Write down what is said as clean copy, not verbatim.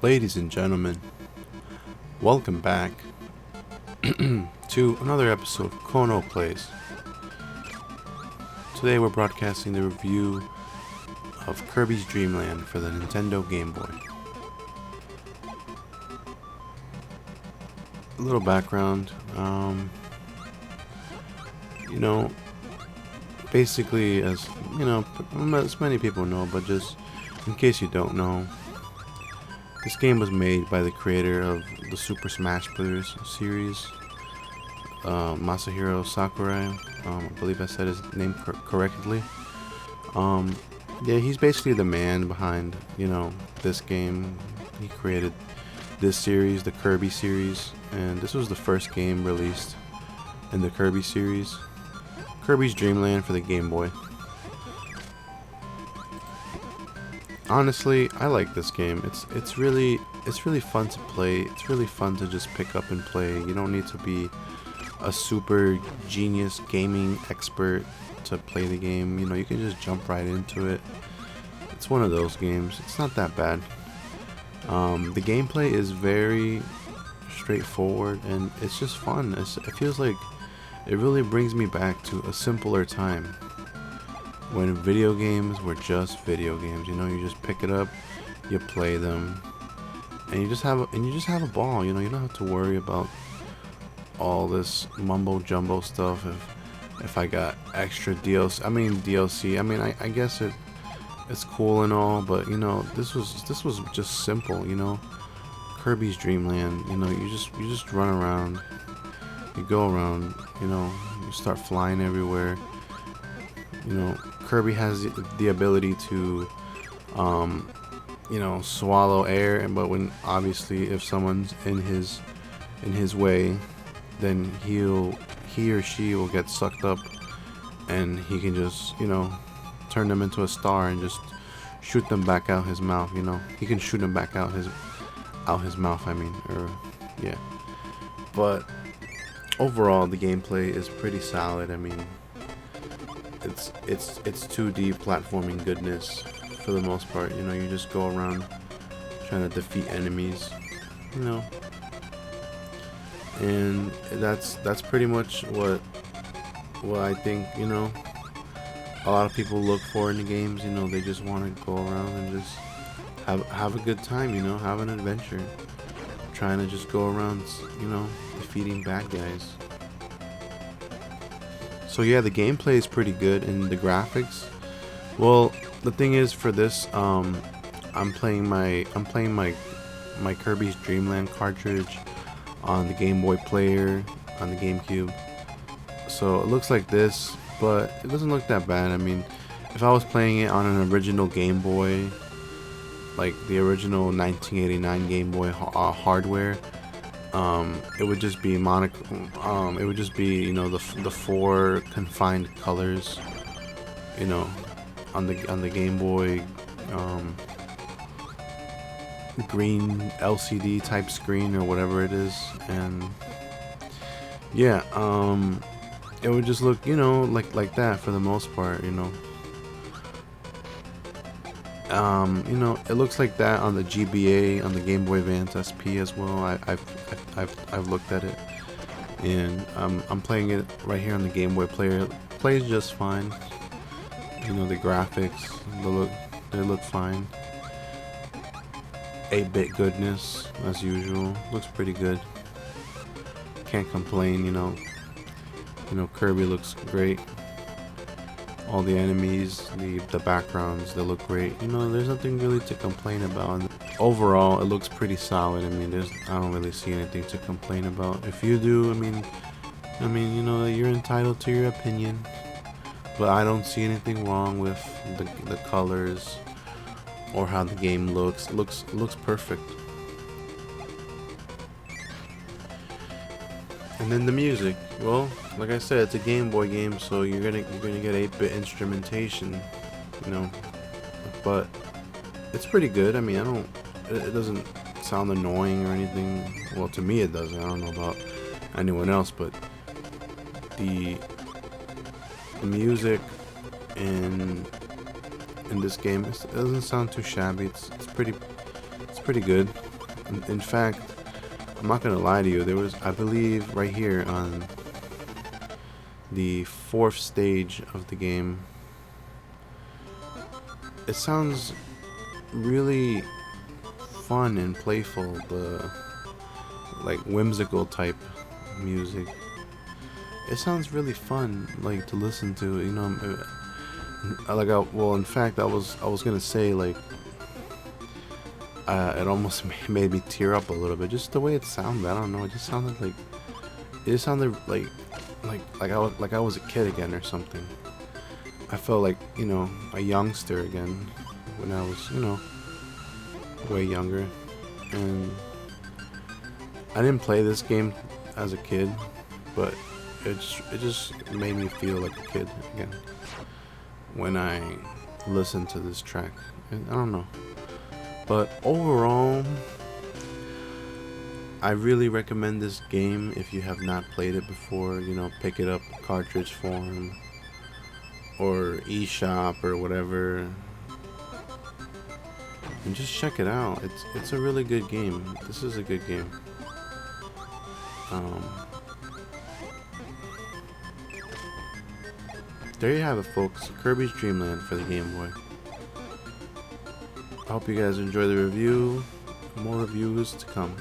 Ladies and gentlemen, welcome back to another episode of Kono Plays. Today we're broadcasting the review of Kirby's Dream Land for the Nintendo Game Boy. A little background, basically as many people know, but just in case you don't know, this game was made by the creator of the Super Smash Bros. Series, Masahiro Sakurai. I believe I said his name correctly. Yeah, he's basically the man behind, this game. He created this series, the Kirby series, and this was the first game released in the Kirby series. Kirby's Dream Land for the Game Boy. Honestly, I like this game. It's really fun to play. It's really fun to just pick up and play. You don't need to be a super genius gaming expert to play the game. You can just jump right into it. It's one of those games. It's not that bad. The gameplay is very straightforward and it's just fun. It feels like it really brings me back to a simpler time when video games were just video games. You just pick it up, you play them, and you just have a ball. You don't have to worry about all this mumbo jumbo stuff. If I got extra DLC, I guess it's cool and all, but this was just simple. Kirby's Dream Land. You just run around, you go around, you start flying everywhere. Kirby has the ability to swallow air, but obviously if someone's in his way, then he or she will get sucked up, and he can just turn them into a star and just shoot them back out his mouth. He can shoot them back out his mouth, yeah. But overall, the gameplay is pretty solid. It's 2D platforming goodness for the most part. You just go around trying to defeat enemies, and that's pretty much what I think a lot of people look for in the games. They just want to go around and just have a good time, have an adventure, trying to just go around defeating bad guys. So yeah, the gameplay is pretty good, and the graphics. Well, the thing is, for this, I'm playing my Kirby's Dream Land cartridge on the Game Boy player on the GameCube. So it looks like this, but it doesn't look that bad. If I was playing it on an original Game Boy, like the original 1989 Game Boy hardware, it would just be it would just be the four confined colors, on the Game Boy, green LCD type screen or whatever it is, and yeah, it would just look like that for the most part. It looks like that on the GBA, on the Game Boy Advance SP as well. I've looked at it, and I'm playing it right here on the Game Boy player. It plays just fine. The graphics, they look fine. 8-bit goodness as usual. Looks pretty good. Can't complain. Kirby looks great. All the enemies, the backgrounds, they look great. There's nothing really to complain about. Overall, it looks pretty solid. I don't really see anything to complain about. If you do, you're entitled to your opinion. But I don't see anything wrong with the colors or how the game looks. It looks perfect. And then the music. Well, like I said, it's a Game Boy game, so you're gonna get 8-bit instrumentation, but it's pretty good. It doesn't sound annoying or anything. Well, to me it doesn't. I don't know about anyone else, but the music in this game, it doesn't sound too shabby. It's pretty good. In fact, I'm not gonna lie to you. There was, I believe, right here on the 4th stage of the game. It sounds really fun and playful. The like whimsical type music. It sounds really fun, like to listen to. You know, well, in fact, I was gonna say like. It almost made me tear up a little bit, just the way it sounded. I don't know. It just sounded like I was a kid again or something. I felt like, you know, a youngster again when I was, you know, way younger. And I didn't play this game as a kid, but it just made me feel like a kid again when I listened to this track. And I don't know. But overall, I really recommend this game if you have not played it before. You know, pick it up cartridge form or eShop or whatever, and just check it out. It's a really good game. This is a good game. There you have it, folks. Kirby's Dream Land for the Game Boy. I hope you guys enjoy the review. More reviews to come.